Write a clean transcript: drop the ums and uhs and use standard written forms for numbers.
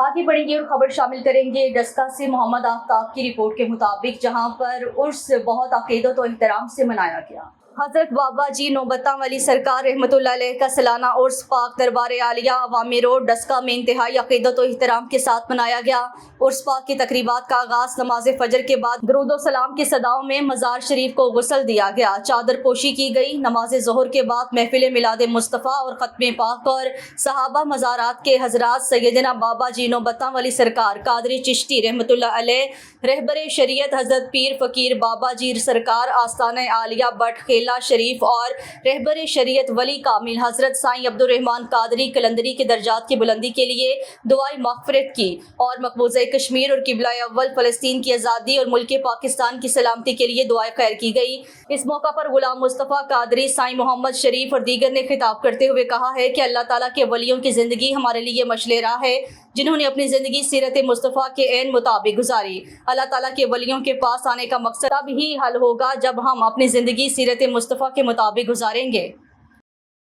आगे बढ़ेंगे और खबर शामिल करेंगे डस्का से मोहम्मद आफ्ताब की रिपोर्ट के मुताबिक, जहां पर उर्स बहुत अकीदत और एहतराम से मनाया गया। हज़रत बाबा जी नौबता वाली सरकार रहमतुल्लाह अलैह का सालाना उर्स पाक दरबार आलिया अवामी रोड डस्का में इंतहाई अकीदत और एहतराम के साथ मनाया गया। उर्स पाक की तकरीबात का आगाज नमाज फजर के बाद दरूद सलाम की सदाओं में मज़ार शरीफ को गुस्ल दिया गया, चादर पोशी की गई। नमाज ज़ोहर के बाद महफिल मिलाद मुस्तफ़ा और ख़त्म पाक और सहाबा मज़ारात के हज़रात सैयदना बाबा जी नौबता वाली सरकार कादरी चिश्ती रहमतुल्लाह अलैह, रहबर शरीयत हज़रत पीर फ़कीर बाबा जी सरकार आस्ताना आलिया बट खेला शरीफ और रहबर शरीयत वली कामिल हज़रत साईं अब्दुर्रहमान कादरी कलंदरी के दर्जात की बुलंदी के लिए दुआई मग़फ़िरत की और मकबूज़ा कश्मीर और किबला अव्वल फ़लस्तीन की आज़ादी और मुल्क पाकिस्तान की सलामती के लिए दुआएं खैर की गई। इस मौका पर गुलाम मुस्तफ़ा कादरी, साईं मोहम्मद शरीफ और दीगर ने खिताब करते हुए कहा है कि अल्लाह ताला के वलियों की ज़िंदगी हमारे लिए मशले राह है, जिन्होंने अपनी ज़िंदगी सीरत मुस्तफ़ा के ऐन मुताबिक गुजारी। अल्लाह ताला के वलियों के पास आने का मकसद तब ही हल होगा जब हम अपनी ज़िंदगी सीरत मुस्तफ़ा के मुताबिक गुजारेंगे।